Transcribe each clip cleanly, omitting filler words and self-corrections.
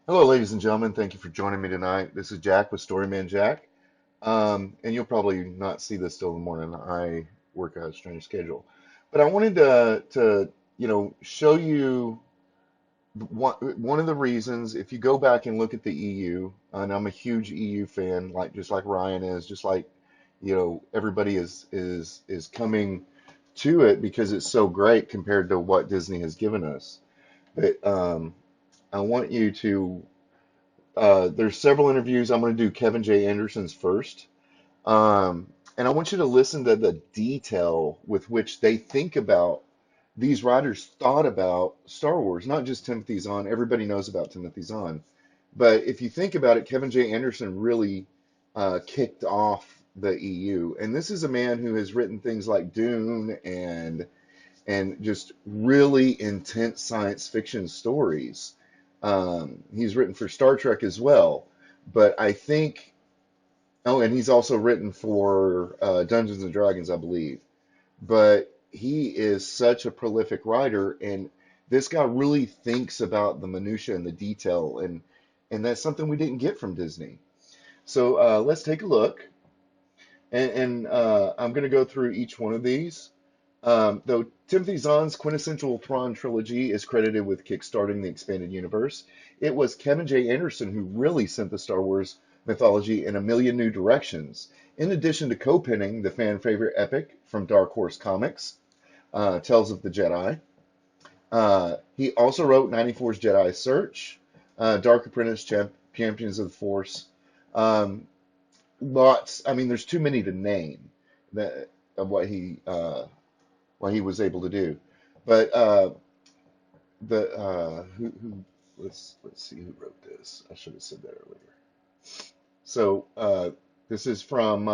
Hello, ladies and gentlemen. Thank you for joining me tonight. This is Jack with StoryMan-Jack. And you'll probably not see this till the morning. I work a strange schedule. But I wanted to show you one of the reasons, if you go back and look at the EU, and I'm a huge EU fan, just like Ryan is, just like, everybody is coming to it because it's so great compared to what Disney has given us. But I want you to there's several interviews. I'm going to do Kevin J. Anderson's first. And I want you to listen to the detail with which they think about, these writers thought about Star Wars, not just Timothy Zahn. Everybody knows about Timothy Zahn. But if you think about it, Kevin J. Anderson really kicked off the EU. And this is a man who has written things like Dune and just really intense science fiction stories. He's written for Star Trek as well, but I think, oh, and he's also written for Dungeons and Dragons, I believe. But he is such a prolific writer, and this guy really thinks about the minutia and the detail, and that's something we didn't get from Disney. So let's take a look, and I'm going to go through each one of these. Though Timothy Zahn's quintessential Thrawn trilogy is credited with kickstarting the expanded universe, it was Kevin J. Anderson who really sent the Star Wars mythology in a million new directions. In addition to co-penning the fan favorite epic from Dark Horse Comics, Tales of the Jedi, he also wrote 94's Jedi Search, Dark Apprentice, Champions of the Force. Um, I mean, there's too many to name that, of what he was able to do. But the who let's see who wrote this. I should have said that earlier. So this is from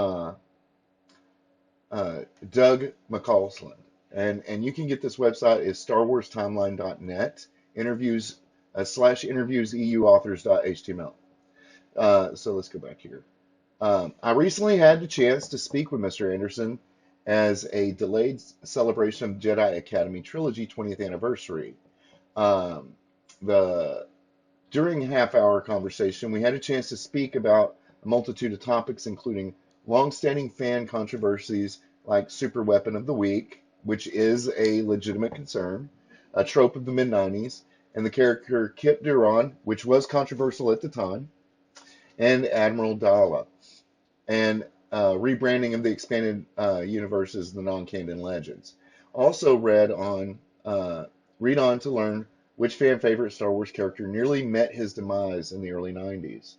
Doug McCausland, and you can get this website is StarWarsTimeline.net. Interviews slash interviews EU authors.html. So let's go back here. I recently had the chance to speak with Mr. Anderson as a delayed celebration of Jedi Academy Trilogy 20th anniversary. Um, the During a half-hour conversation, we had a chance to speak about a multitude of topics, including long-standing fan controversies like Super Weapon of the Week, which is a legitimate concern, a trope of the mid-90s, and the character Kip Duron, which was controversial at the time, and Admiral Dala and rebranding of the expanded universes, the non-canon legends. Also read on to learn which fan favorite Star Wars character nearly met his demise in the early 90s.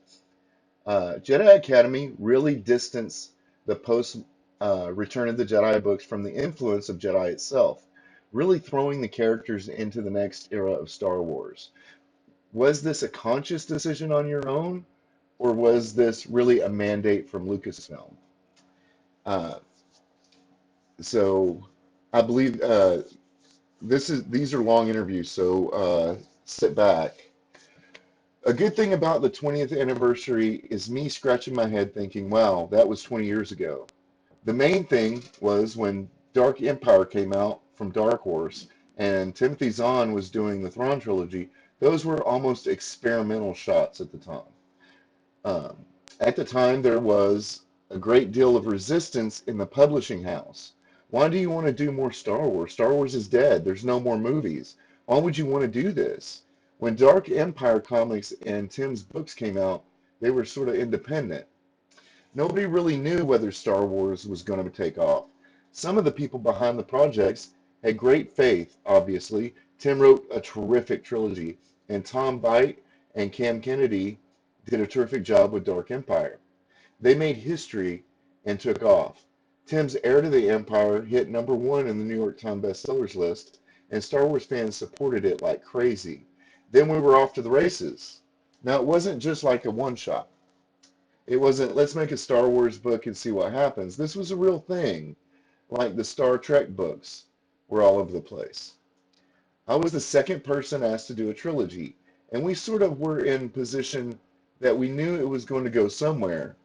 Jedi Academy really distanced the post Return of the Jedi books from the influence of Jedi itself, really throwing the characters into the next era of Star Wars. Was this a conscious decision on your own, or was this really a mandate from Lucasfilm? Uh, so I believe these are long interviews, so sit back. A good thing about the 20th anniversary is me scratching my head thinking, wow, that was 20 years ago. The main thing was when Dark Empire came out from Dark Horse and Timothy Zahn was doing the Thrawn trilogy, those were almost experimental shots at the time. Um, at the time, there was a great deal of resistance in the publishing house. Why do you want to do more Star Wars? Star Wars is dead. There's no more movies. Why would you want to do this? When Dark Empire comics and Tim's books came out, they were sort of independent. Nobody really knew whether Star Wars was going to take off. Some of the people behind the projects had great faith, obviously. Tim wrote a terrific trilogy, and Tom Bite and Cam Kennedy did a terrific job with Dark Empire. They made history and took off. Tim's Heir to the Empire hit #1 in the New York Times bestsellers list, and Star Wars fans supported it like crazy. Then we were off to the races. Now, it wasn't just like a one shot. It wasn't, let's make a Star Wars book and see what happens. This was a real thing, like the Star Trek books were all over the place. I was the second person asked to do a trilogy, and we sort of were in position that we knew it was going to go somewhere.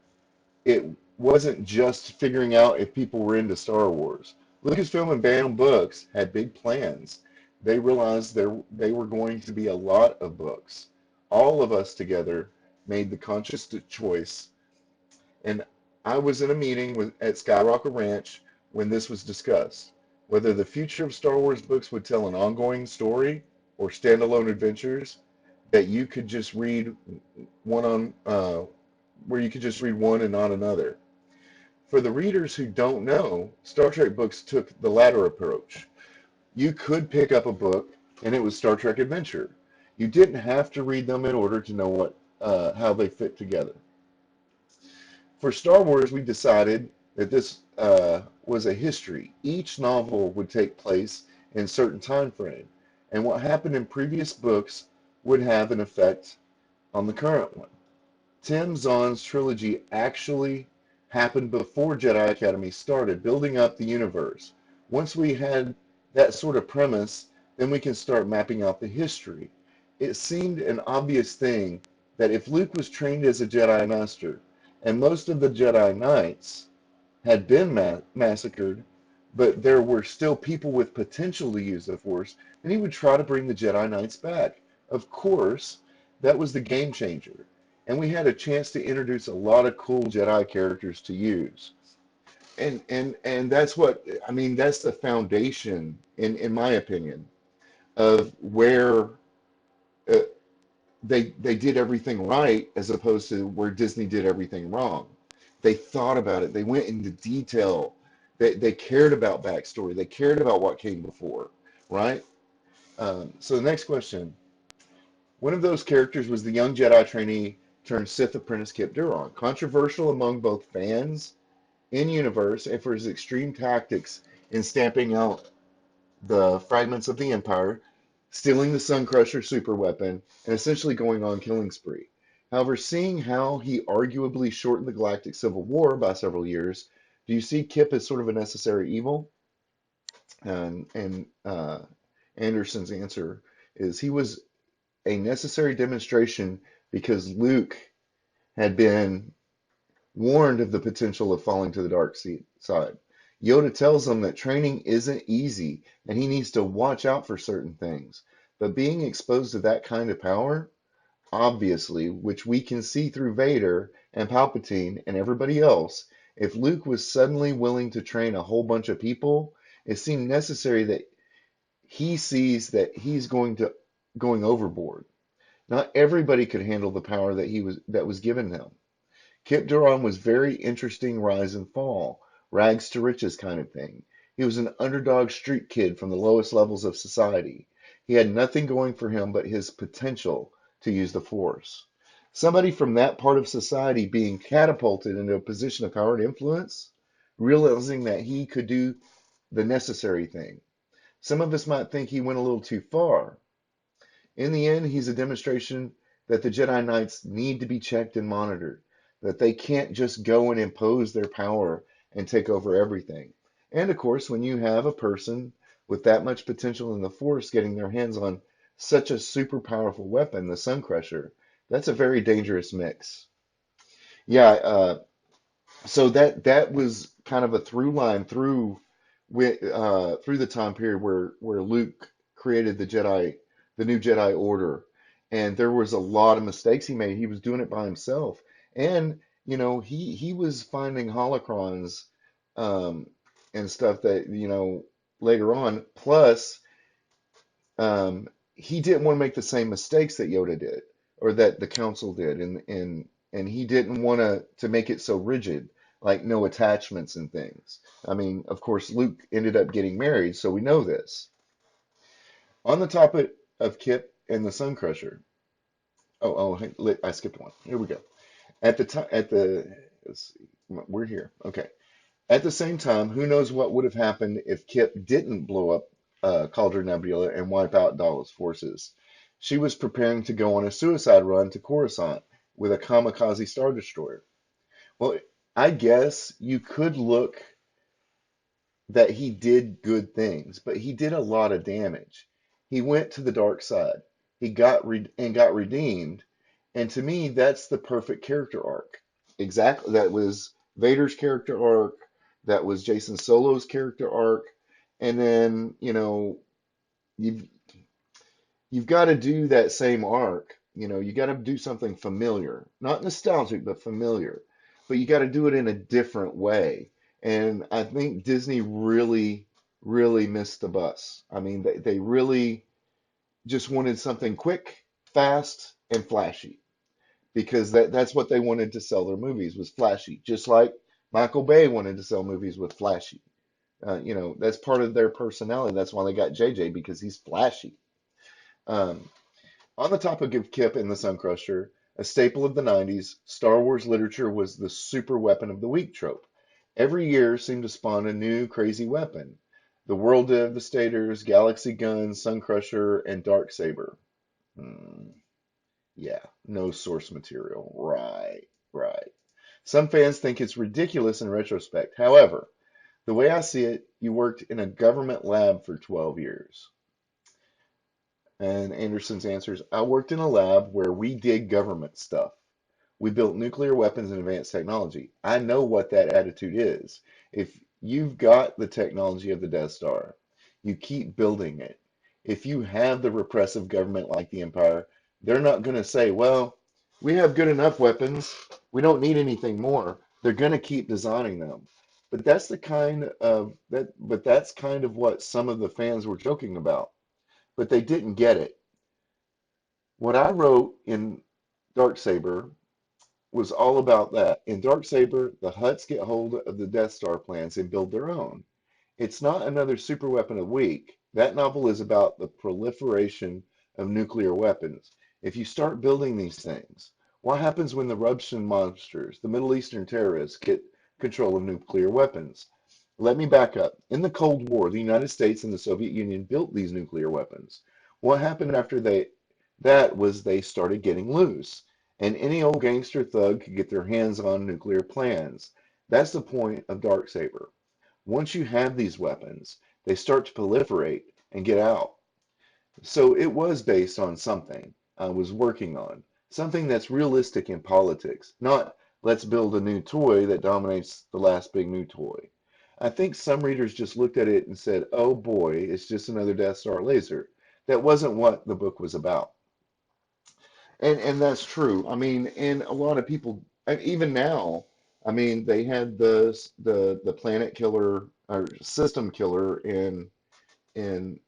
It wasn't just figuring out if people were into Star Wars. Lucasfilm and Fandom Books had big plans. They realized they were going to be a lot of books. all of us together made the conscious choice. And I was in a meeting at Skywalker Ranch when this was discussed, whether the future of Star Wars books would tell an ongoing story or standalone adventures that you could just read one on, where you could just read one and not another. For the readers who don't know, Star Trek books took the latter approach. You could pick up a book and it was Star Trek Adventure. You didn't have to read them in order to know how they fit together. For Star Wars, we decided that this was a history. Each novel would take place in a certain time frame, and what happened in previous books would have an effect on the current one. Tim Zahn's trilogy actually happened before Jedi Academy started, building up the universe. Once we had that sort of premise, then we can start mapping out the history. It seemed an obvious thing that if Luke was trained as a Jedi Master, and most of the Jedi Knights had been massacred, but there were still people with potential to use the Force, then he would try to bring the Jedi Knights back. Of course, that was the game changer. And we had a chance to introduce a lot of cool Jedi characters to use. And that's what I mean, that's the foundation, in my opinion, of where uh, they did everything right as opposed to where Disney did everything wrong. They thought about it. They went into detail. They cared about backstory. They cared about what came before, right? So the next question. One of those characters was the young Jedi trainee turned Sith apprentice Kip Duron. Controversial among both fans in universe and for his extreme tactics in stamping out the fragments of the Empire, stealing the Suncrusher superweapon, and essentially going on killing spree. However, seeing how he arguably shortened the Galactic Civil War by several years, do you see Kip as sort of a necessary evil? And Anderson's answer is he was a necessary demonstration because Luke had been warned of the potential of falling to the dark side. Yoda tells him that training isn't easy and he needs to watch out for certain things. But being exposed to that kind of power, obviously, which we can see through Vader and Palpatine and everybody else, if Luke was suddenly willing to train a whole bunch of people, it seemed necessary that he sees that he's going overboard. Not everybody could handle the power that was given him. Kip Duron was very interesting rise and fall, rags to riches kind of thing. He was an underdog street kid from the lowest levels of society. He had nothing going for him but his potential to use the Force. Somebody from that part of society being catapulted into a position of power and influence, realizing that he could do the necessary thing. Some of us might think he went a little too far. In the end, he's a demonstration that the Jedi Knights need to be checked and monitored, that they can't just go and impose their power and take over everything. And of course, when you have a person with that much potential in the Force getting their hands on such a super powerful weapon, the Sun Crusher, that's a very dangerous mix. Yeah, so that was kind of a through line through the time period where Luke created the new Jedi Order, and there was a lot of mistakes he made. He was doing it by himself, and he was finding holocrons, um, and stuff that later on. Plus, he didn't want to make the same mistakes that Yoda did or that the Council did, and he didn't want to make it so rigid, like no attachments and things. I mean, of course, Luke ended up getting married, so we know this. On the topic of Kip and the Sun Crusher. Hey, I skipped one. Here we go. At the time, let's see, we're here. Okay. At the same time, who knows what would have happened if Kip didn't blow up Cauldron Nebula and wipe out Dallas' forces. She was preparing to go on a suicide run to Coruscant with a kamikaze Star Destroyer. Well, I guess you could look that he did good things, but he did a lot of damage. He went to the dark side. He got redeemed, and to me, that's the perfect character arc. Exactly, that was Vader's character arc. That was Jason Solo's character arc, and then you've got to do that same arc You got to do something familiar, not nostalgic, but familiar. But you got to do it in a different way. And I think Disney really, really missed the bus. I mean, they really just wanted something quick, fast, and flashy because that's what they wanted to sell their movies was flashy, just like Michael Bay wanted to sell movies with flashy. That's part of their personality. That's why they got JJ because he's flashy. Um, on the topic of Kip and the Sun Crusher, a staple of the 90s, Star Wars literature was the super weapon of the week trope. Every year seemed to spawn a new crazy weapon. The World Devastators, Galaxy Guns, Sun Crusher, and Dark Saber. Hmm, yeah, no source material. Right, right. Some fans think it's ridiculous in retrospect. However, the way I see it, you worked in a government lab for 12 years. And Anderson's answers, I worked in a lab where we did government stuff. We built nuclear weapons and advanced technology. I know what that attitude is. If you've got the technology of the Death Star, you keep building it. If you have the repressive government like the Empire, they're not going to say, well, we have good enough weapons. We don't need anything more. They're going to keep designing them. But that's kind of what some of the fans were joking about. But they didn't get it. What I wrote in Darksaber was all about that. In Darksaber, the Hutts get hold of the Death Star plans and build their own. It's not another super weapon of the week. That novel is about the proliferation of nuclear weapons. If you start building these things, what happens when the Russian monsters, the Middle Eastern terrorists, get control of nuclear weapons? Let me back up. In the Cold War, the United States and the Soviet Union built these nuclear weapons. What happened after they started getting loose, and any old gangster thug could get their hands on nuclear plans. That's the point of Darksaber. Once you have these weapons, they start to proliferate and get out. So it was based on something I was working on, something that's realistic in politics, not let's build a new toy that dominates the last big new toy. I think some readers just looked at it and said, oh boy, it's just another Death Star laser. That wasn't what the book was about. And that's true. I mean, and a lot of people, and even now, I mean, they had the planet killer or system killer in in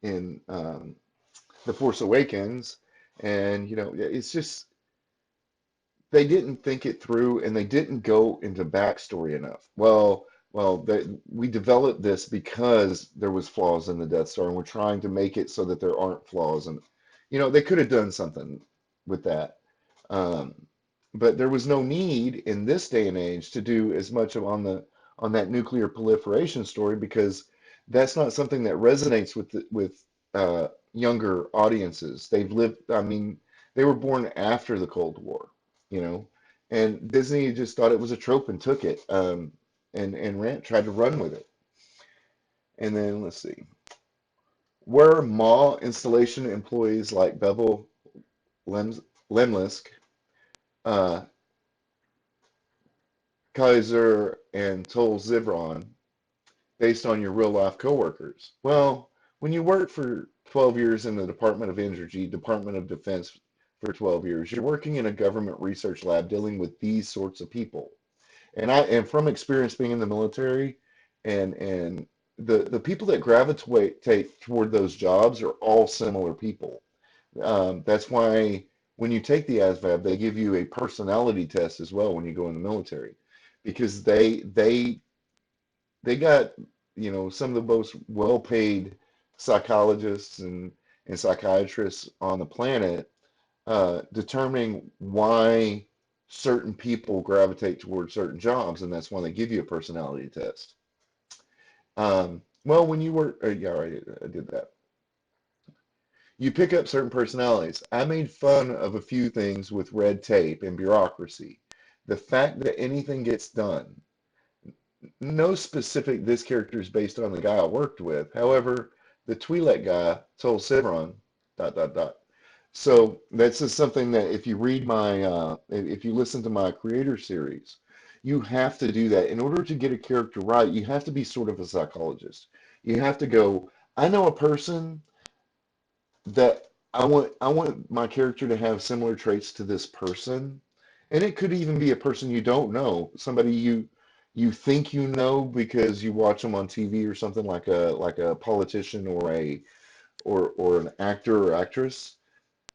the Force Awakens, and it's just they didn't think it through and they didn't go into backstory enough. We developed this because there was flaws in the Death Star, and we're trying to make it so that there aren't flaws. And they could have done something with that, um, but there was no need in this day and age to do as much on that nuclear proliferation story because that's not something that resonates with younger audiences. They've lived. I mean, they were born after the Cold War, you know, and Disney just thought it was a trope and took it, and tried to run with it. And then let's see, were mall installation employees like Bevel Lemlisk, uh, Kaiser, and Tol Zivron based on your real life coworkers? Well, when you work for 12 years in the Department of Energy, Department of Defense for 12 years, you're working in a government research lab dealing with these sorts of people. And from experience being in the military, and the people that gravitate toward those jobs are all similar people. That's why when you take the ASVAB, they give you a personality test as well when you go in the military, because they got some of the most well-paid psychologists and psychiatrists on the planet, determining why certain people gravitate towards certain jobs, and that's why they give you a personality test. Well, when you work, yeah, I did that. You pick up certain personalities. I made fun of a few things with red tape and bureaucracy. The fact that anything gets done. No specific, this character is based on the guy I worked with. However, the Twi'lek guy told Sevron, dot, dot, dot. So that's just something that if you read if you listen to my creator series, you have to do that. In order to get a character right, you have to be sort of a psychologist. You have to go, I know a person that I want my character to have similar traits to this person, and it could even be a person you don't know, somebody you think you know because you watch them on TV or something, like a politician or a or an actor or actress,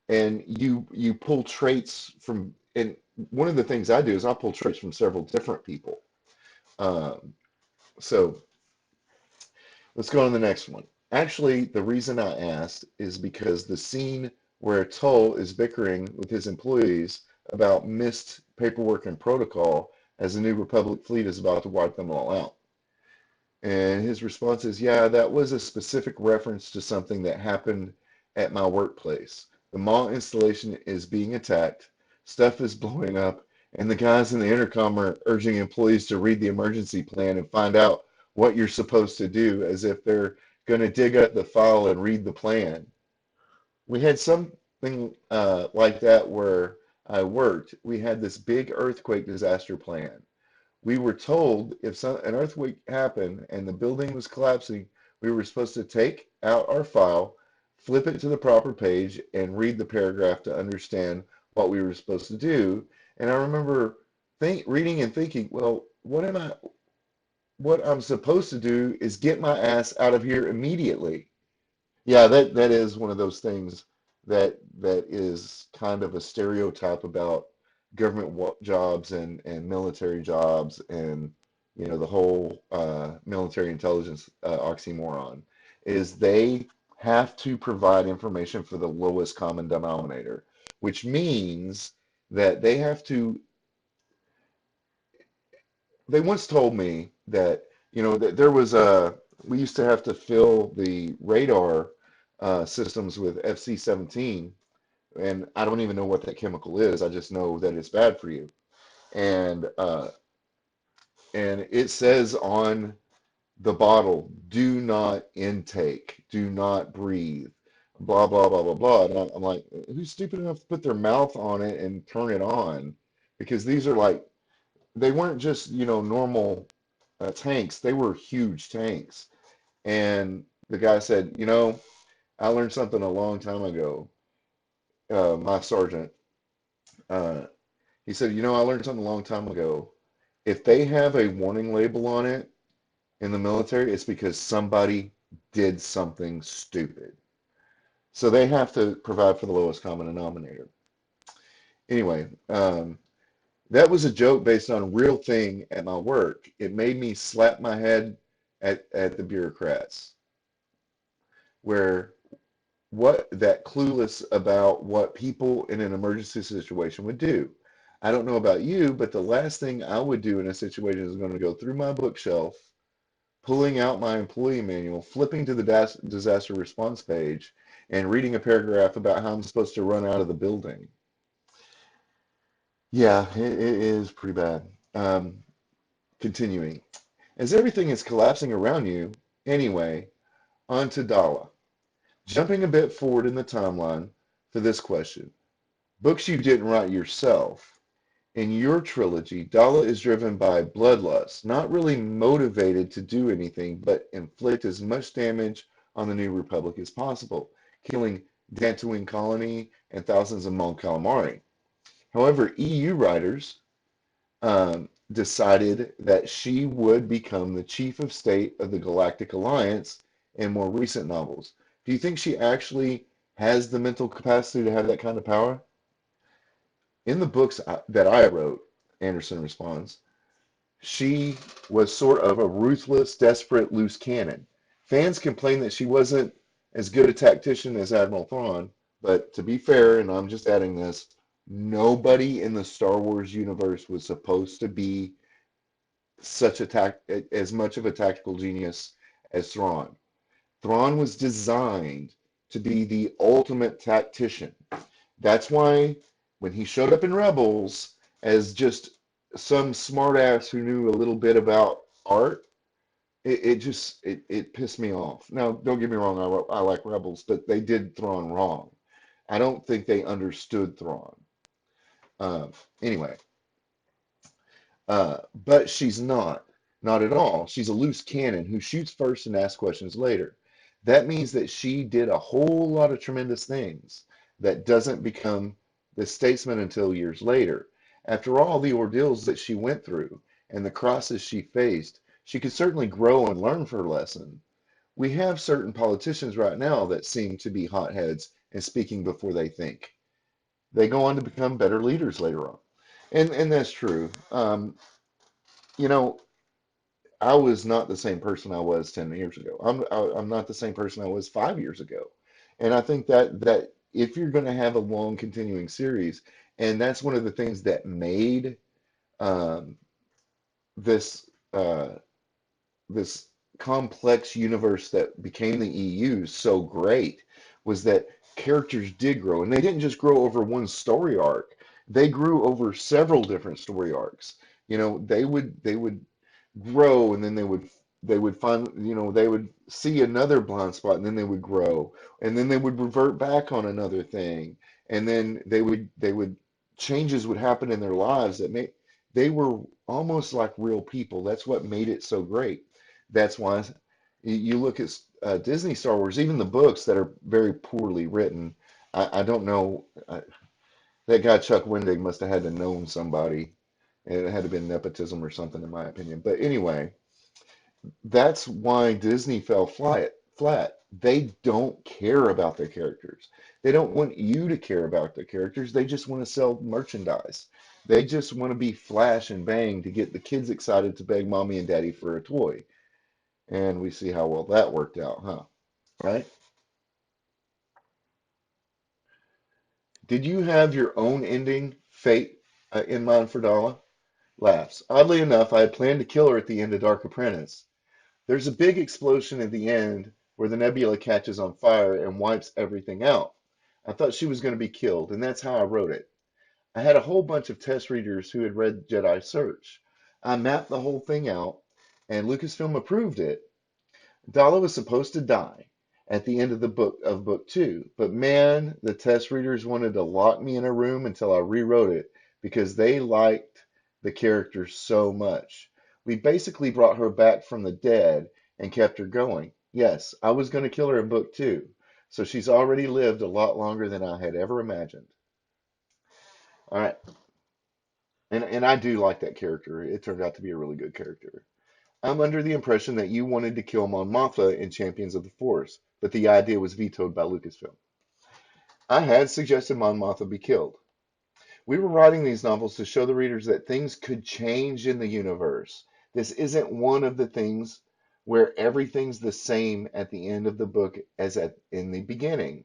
and you pull traits from. And one of the things I do is I pull traits from several different people. Um, so let's go on to the next one. Actually, the reason I asked is because the scene where Tull is bickering with his employees about missed paperwork and protocol as the New Republic fleet is about to wipe them all out. And his response is, yeah, that was a specific reference to something that happened at my workplace. The mall installation is being attacked, stuff is blowing up, and the guys in the intercom are urging employees to read the emergency plan and find out what you're supposed to do, as if they're going to dig up the file and read the plan. We had something like that where I worked. We had this big earthquake disaster plan. We were told if an earthquake happened and the building was collapsing, we were supposed to take out our file, flip it to the proper page, and read the paragraph to understand what we were supposed to do. And I remember reading and thinking, well, what I'm supposed to do is get my ass out of here immediately. Yeah, that is one of those things that is kind of a stereotype about government jobs and military jobs, and the whole military intelligence oxymoron is they have to provide information for the lowest common denominator, which means that they once told me that that there was a we used to have to fill the radar systems with FC-17, and I don't even know what that chemical is. I just know that it's bad for you. And and it says on the bottle, do not intake, do not breathe, blah blah blah blah blah. And I'm like, who's stupid enough to put their mouth on it and turn it on? Because these are like, they weren't just normal tanks, they were huge tanks. And the guy said, I learned something a long time ago. My sergeant, uh, he said, I learned something a long time ago. If they have a warning label on it in the military, it's because somebody did something stupid. So they have to provide for the lowest common denominator. Anyway, that was a joke based on a real thing at my work. It made me slap my head at the bureaucrats, where what that clueless about what people in an emergency situation would do. I don't know about you, but the last thing I would do in a situation is going to go through my bookshelf, pulling out my employee manual, flipping to the disaster response page, and reading a paragraph about how I'm supposed to run out of the building. Yeah, it is pretty bad. Continuing. As everything is collapsing around you, anyway, on to Dala. Jumping a bit forward in the timeline for this question. Books you didn't write yourself. In your trilogy, Dala is driven by bloodlust, not really motivated to do anything but inflict as much damage on the New Republic as possible, killing Dantooine colony and thousands of Mon Calamari. However, EU writers decided that she would become the chief of state of the Galactic Alliance in more recent novels. Do you think she actually has the mental capacity to have that kind of power? In the books that I wrote, Anderson responds, she was sort of a ruthless, desperate, loose cannon. Fans complained that she wasn't as good a tactician as Admiral Thrawn, but to be fair, and I'm just adding this, nobody in the Star Wars universe was supposed to be as much of a tactical genius as Thrawn. Thrawn was designed to be the ultimate tactician. That's why when he showed up in Rebels as just some smartass who knew a little bit about art, it pissed me off. Now, don't get me wrong, I like Rebels, but they did Thrawn wrong. I don't think they understood Thrawn. Uh, anyway, but she's not at all. She's a loose cannon who shoots first and asks questions later. That means that she did a whole lot of tremendous things that doesn't become the statesman until years later. After all the ordeals that she went through and the crosses she faced, she could certainly grow and learn her lesson. We have certain politicians right now that seem to be hotheads and speaking before they think. They go on to become better leaders later on. And that's true. You know, I was not the same person I was 10 years ago. I'm not the same person I was 5 years ago. And I think that if you're going to have a long continuing series, and that's one of the things that made um, this this complex universe that became the EU so great, was that characters did grow, and they didn't just grow over one story arc. They grew over several different story arcs. You know, they would grow, and then they would find, they would see another blind spot, and then they would grow, and then they would revert back on another thing, and then they would changes would happen in their lives that made they were almost like real people. That's what made it so great. That's why you look at Disney Star Wars, even the books that are very poorly written. I don't know. That guy Chuck Wendig must have had to known somebody. It had to been nepotism or something, in my opinion. But anyway, that's why Disney fell flat. They don't care about their characters. They don't want you to care about their characters. They just want to sell merchandise. They just want to be flash and bang to get the kids excited to beg mommy and daddy for a toy. And we see how well that worked out, huh? Right? Did you have your own ending fate in mind for Dala? Laughs. Oddly enough, I had planned to kill her at the end of Dark Apprentice. There's a big explosion at the end where the nebula catches on fire and wipes everything out. I thought she was going to be killed, and that's how I wrote it. I had a whole bunch of test readers who had read Jedi Search. I mapped the whole thing out, and Lucasfilm approved it. Dala was supposed to die at the end of the book two, but man, the test readers wanted to lock me in a room until I rewrote it because they liked the character so much. We basically brought her back from the dead and kept her going. Yes, I was going to kill her in book two, so she's already lived a lot longer than I had ever imagined. All right, and I do like that character. It turned out to be a really good character. I'm under the impression that you wanted to kill Mon Mothma in Champions of the Force, but the idea was vetoed by Lucasfilm. I had suggested Mon Mothma be killed. We were writing these novels to show the readers that things could change in the universe. This isn't one of the things where everything's the same at the end of the book as in the beginning,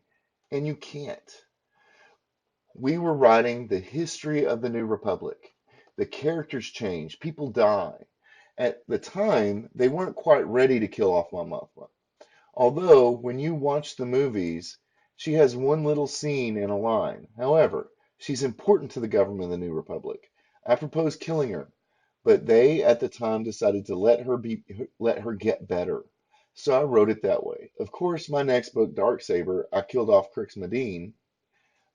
and you can't. We were writing the history of the New Republic. The characters change, people die. At the time, they weren't quite ready to kill off Mon Mothma. Although, when you watch the movies, she has one little scene and a line. However, she's important to the government of the New Republic. I proposed killing her, but they at the time decided to let her get better. So I wrote it that way. Of course, my next book, Darksaber, I killed off Crix Medine,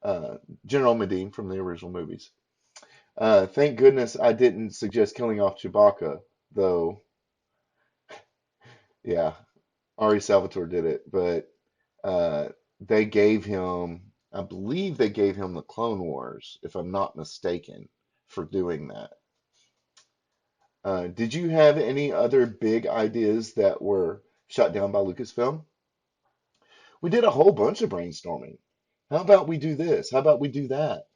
uh, General Medine from the original movies. Thank goodness I didn't suggest killing off Chewbacca, though. Yeah, Ari Salvatore did it, but uh, they gave him, I believe they gave him the Clone Wars, if I'm not mistaken, for doing that. Did you have any other big ideas that were shut down by Lucasfilm? We did a whole bunch of brainstorming. How about we do this? How about we do that?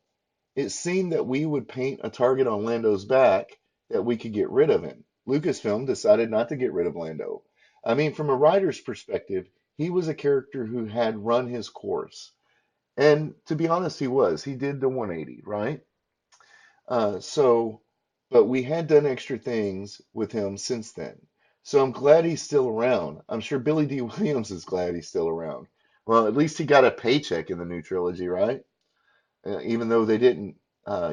It seemed that we would paint a target on Lando's back that we could get rid of him. Lucasfilm decided not to get rid of Lando. I mean, from a writer's perspective, he was a character who had run his course. And to be honest, he was. He did the 180, right? So, but we had done extra things with him since then. So I'm glad he's still around. I'm sure Billy D. Williams is glad he's still around. Well, at least he got a paycheck in the new trilogy, right? Even though they didn't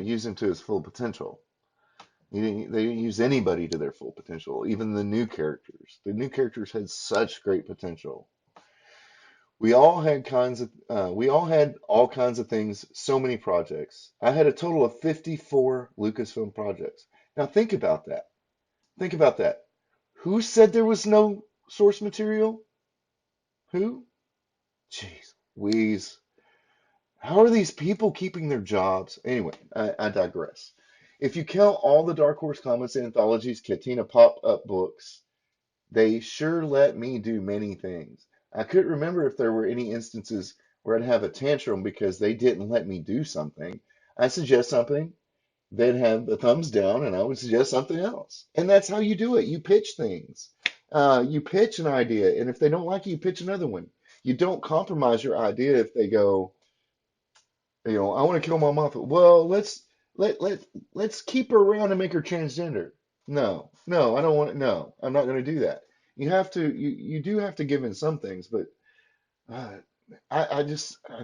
use him to his full potential. They didn't use anybody to their full potential, even the new characters. The new characters had such great potential. We all had all kinds of things, so many projects. I had a total of 54 Lucasfilm projects. Now think about that. Think about that. Who said there was no source material? Who? Jeez, Louise. How are these people keeping their jobs? Anyway, I digress. If you count all the Dark Horse Comics anthologies, Katina pop-up books, they sure let me do many things. I couldn't remember if there were any instances where I'd have a tantrum because they didn't let me do something. I suggest something, they'd have a thumbs down, and I would suggest something else. And that's how you do it. You pitch things. You pitch an idea, and if they don't like it, you pitch another one. You don't compromise your idea if they go, I want to kill my mom. Well, let let's keep her around and make her transgender. No, no, I don't want to. No, I'm not going to do that. You do have to give in some things, but uh, I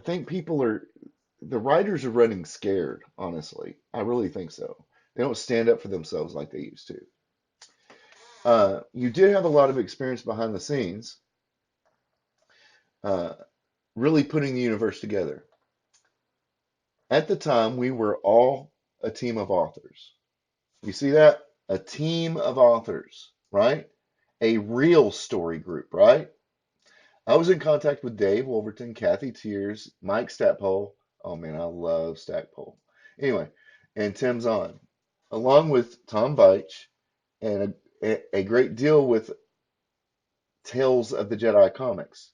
think the writers are running scared, honestly. I really think so. They don't stand up for themselves like they used to. You did have a lot of experience behind the scenes, uh, really putting the universe together. At the time, we were all a team of authors. You see that? A team of authors, right? A real story group, right? I was in contact with Dave Wolverton, Kathy Tears, Mike Stackpole. Oh man, I love Stackpole. Anyway, and Tim Zahn, along with Tom Veitch and a great deal with Tales of the Jedi comics.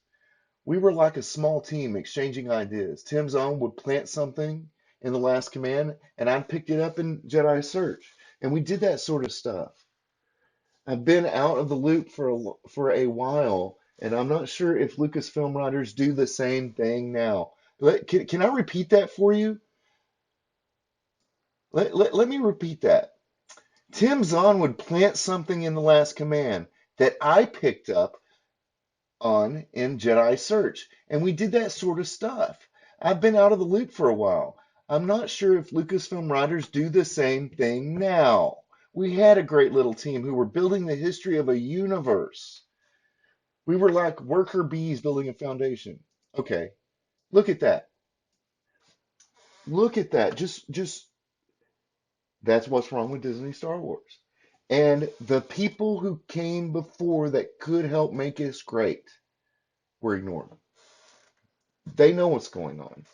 We were like a small team exchanging ideas. Tim Zahn would plant something in The Last Command, and I picked it up in Jedi Search. And we did that sort of stuff. I've been out of the loop for a while, and I'm not sure if Lucasfilm writers do the same thing now. Can I repeat that for you? Let me repeat that. Tim Zahn would plant something in The Last Command that I picked up on in Jedi Search, and we did that sort of stuff. I've been out of the loop for a while. I'm not sure if Lucasfilm writers do the same thing now. We had a great little team who were building the history of a universe. We were like worker bees building a foundation. Okay, look at that. Look at that. Just that's what's wrong with Disney Star Wars. And the people who came before that could help make us great were ignored. They know what's going on.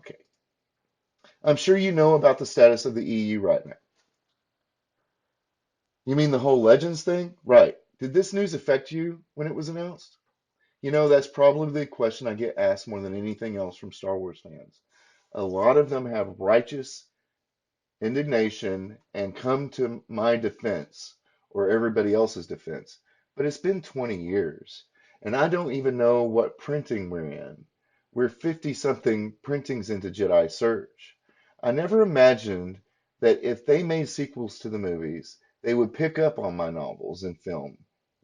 Okay. I'm sure you know about the status of the EU right now. You mean the whole Legends thing? Right. Did this news affect you when it was announced? That's probably the question I get asked more than anything else from Star Wars fans. A lot of them have righteous indignation and come to my defense or everybody else's defense. But it's been 20 years, and I don't even know what printing we're in. We're 50 something printings into Jedi Search. I never imagined that if they made sequels to the movies, they would pick up on my novels and film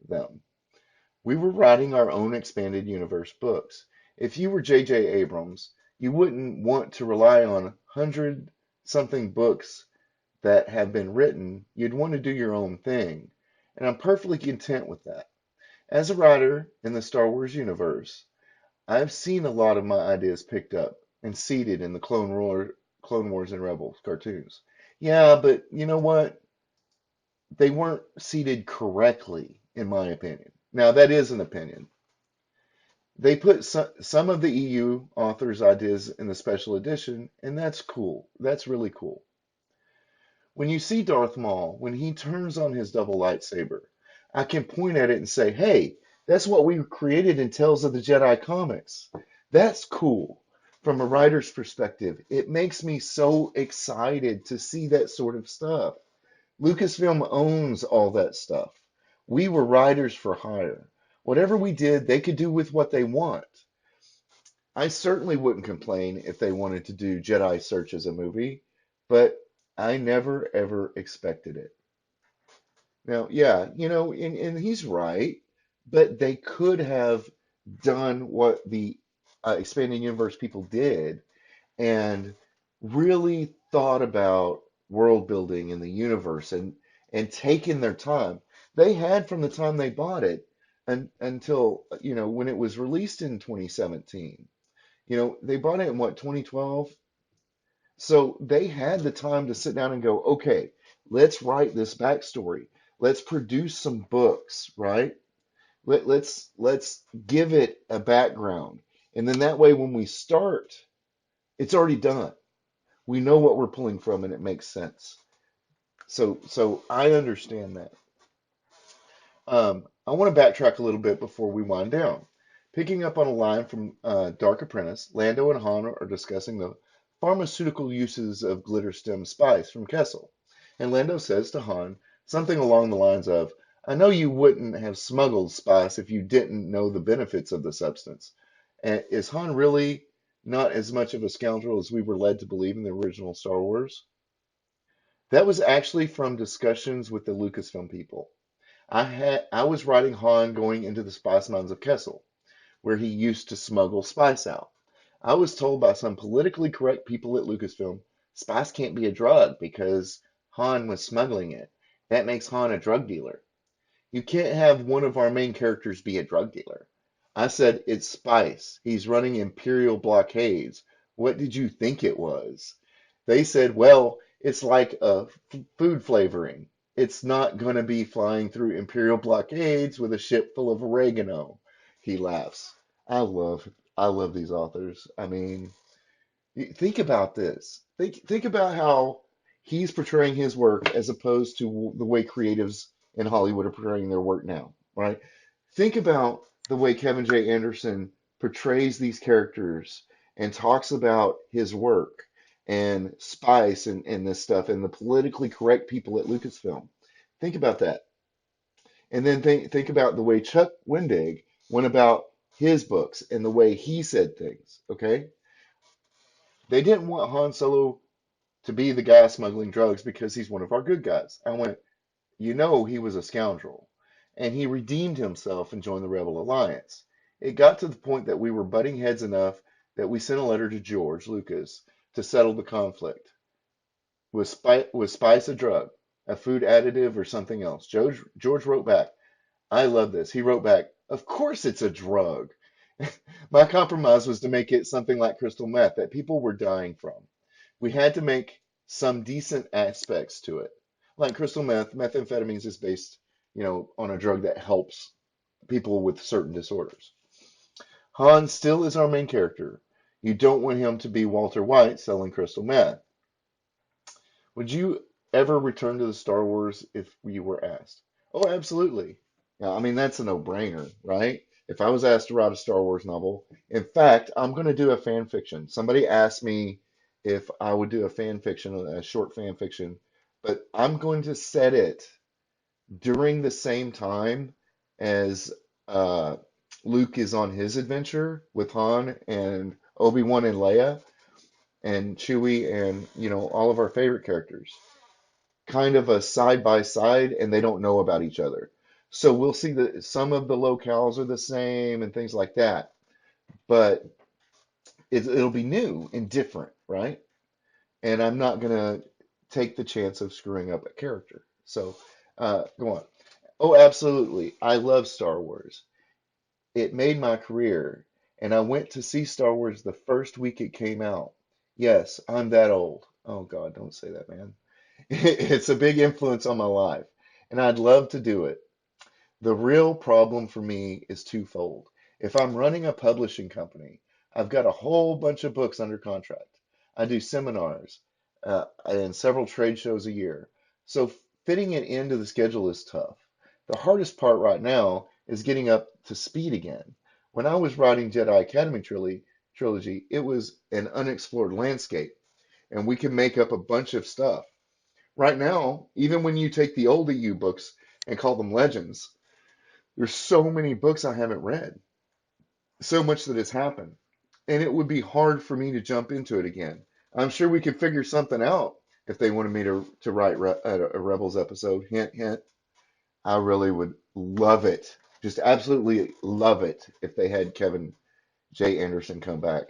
them. We were writing our own expanded universe books. If you were J.J. Abrams, you wouldn't want to rely on 100 something books that have been written. You'd want to do your own thing. And I'm perfectly content with that. As a writer in the Star Wars universe, I've seen a lot of my ideas picked up and seeded in the Clone Wars and Rebels cartoons. Yeah, but you know what? They weren't seeded correctly, in my opinion. Now, that is an opinion. They put some of the EU authors' ideas in the special edition, and that's cool. That's really cool. When you see Darth Maul, when he turns on his double lightsaber, I can point at it and say, hey, that's what we created in Tales of the Jedi comics. That's cool. From a writer's perspective, it makes me so excited to see that sort of stuff. Lucasfilm owns all that stuff. We were writers for hire. Whatever we did, they could do with what they want. I certainly wouldn't complain if they wanted to do Jedi Search as a movie, but I never ever expected it. Now, yeah, and he's right, but they could have done what the expanding universe people did and really thought about world building in the universe and taken their time. They had from the time they bought it until when it was released in 2017. They bought it in what, 2012? So they had the time to sit down and go, okay, let's write this backstory. Let's produce some books, right? Let's give it a background. And then that way when we start, it's already done. We know what we're pulling from and it makes sense. So I understand that. I want to backtrack a little bit before we wind down. Picking up on a line from Dark Apprentice, Lando and Han are discussing the pharmaceutical uses of glitter stem spice from Kessel. And Lando says to Han something along the lines of, I know you wouldn't have smuggled spice if you didn't know the benefits of the substance. And is Han really not as much of a scoundrel as we were led to believe in the original Star Wars? That was actually from discussions with the Lucasfilm people. I was writing Han going into the spice mines of Kessel, where he used to smuggle spice out. I was told by some politically correct people at Lucasfilm, spice can't be a drug because Han was smuggling it. That makes Han a drug dealer. You can't have one of our main characters be a drug dealer. I said, it's spice. He's running imperial blockades. What did you think it was? They said, well, it's like a food flavoring. It's not going to be flying through imperial blockades with a ship full of oregano. He laughs. I love I love these authors. I mean, think about this. Think about how he's portraying his work as opposed to the way creatives in Hollywood are portraying their work now, right? Think about the way Kevin J. Anderson portrays these characters and talks about his work and Spice and this stuff and the politically correct people at Lucasfilm. Think about that. And then think about the way Chuck Wendig went about his books and the way he said things, okay? They didn't want Han Solo to be the guy smuggling drugs because he's one of our good guys. I went, you know, he was a scoundrel. And he redeemed himself and joined the Rebel Alliance. It got to the point that we were butting heads enough that we sent a letter to George Lucas to settle the conflict. Was spice a drug, a food additive, or something else? George wrote back, I love this. He wrote back, of course it's a drug. My compromise was to make it something like crystal meth that people were dying from. We had to make some decent aspects to it. Like crystal meth, methamphetamines is based, on a drug that helps people with certain disorders. Han still is our main character. You don't want him to be Walter White selling crystal meth. Would you ever return to the Star Wars if you were asked? Oh, absolutely. Yeah, I mean, that's a no-brainer, right? If I was asked to write a Star Wars novel, in fact, I'm going to do a fan fiction. Somebody asked me if I would do a fan fiction, a short fan fiction, but I'm going to set it during the same time as Luke is on his adventure with Han and Obi-Wan and Leia and Chewie and, all of our favorite characters kind of a side by side and they don't know about each other. So we'll see that some of the locales are the same and things like that, but it'll be new and different, right? And I'm not going to take the chance of screwing up a character. So go on. Oh, absolutely. I love Star Wars. It made my career, and I went to see Star Wars the first week it came out. Yes, I'm that old. Oh God, don't say that, man. It's a big influence on my life, and I'd love to do it. The real problem for me is twofold. If I'm running a publishing company, I've got a whole bunch of books under contract. I do seminars and several trade shows a year. So fitting it into the schedule is tough. The hardest part right now is getting up to speed again. When I was writing Jedi Academy trilogy, it was an unexplored landscape, and we can make up a bunch of stuff. Right now, even when you take the old EU books and call them legends, there's so many books I haven't read, so much that has happened, and it would be hard for me to jump into it again. I'm sure we could figure something out if they wanted me to write a Rebels episode. Hint, hint. I really would love it, just absolutely love it if they had Kevin J. Anderson come back.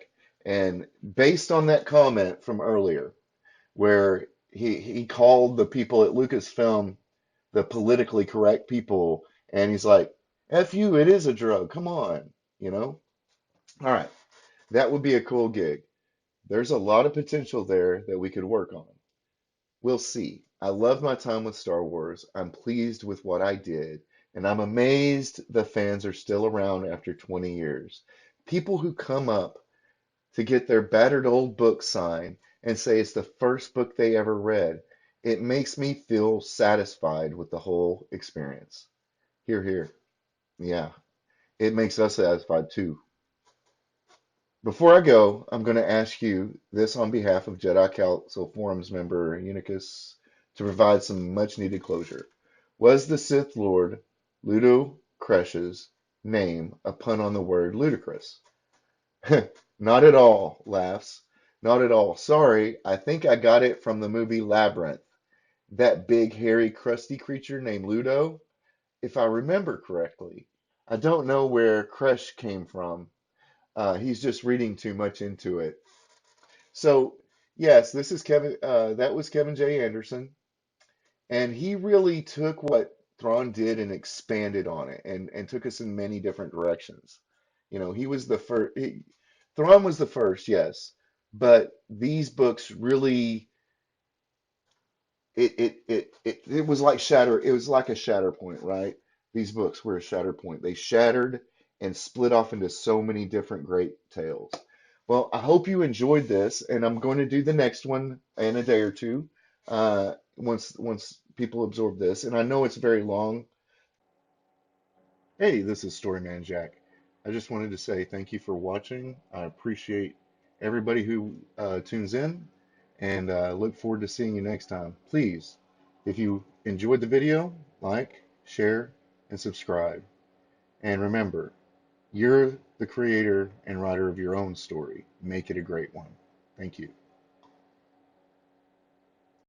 And based on that comment from earlier, where he called the people at Lucasfilm the politically correct people, and he's like, "F you, it is a drug. Come on, you know." All right, that would be a cool gig. There's a lot of potential there that we could work on. We'll see. I love my time with Star Wars. I'm pleased with what I did, And I'm amazed the fans are still around after 20 years. People who come up to get their battered old book signed and say it's the first book they ever read. It makes me feel satisfied with the whole experience. Here, here. Yeah, it makes us satisfied too. Before I go, I'm going to ask you this on behalf of Jedi Council Forums member Unicus to provide some much needed closure. Was the Sith Lord Ludo Cresh's name a pun on the word ludicrous? Not at all, laughs. Not at all. Sorry, I think I got it from the movie Labyrinth. That big, hairy, crusty creature named Ludo, if I remember correctly. I don't know where Crush came from. He's just reading too much into it. So, yes, this is Kevin. That was Kevin J. Anderson, and he really took what Thrawn did and expanded on it, and took us in many different directions. You know, he was the first. Thrawn was the first, yes, but these books really it was like shatter. It was like a shatter point, right? These books were a shatter point. They shattered and split off into so many different great tales. Well, I hope you enjoyed this, and I'm going to do the next one in a day or two, once people absorb this. And I know it's very long. Hey, this is Storyman-Jack. I just wanted to say thank you for watching. I appreciate everybody who tunes in, and look forward to seeing you next time. Please, if you enjoyed the video, like, share, and subscribe. And remember, you're the creator and writer of your own story. Make it a great one. Thank you.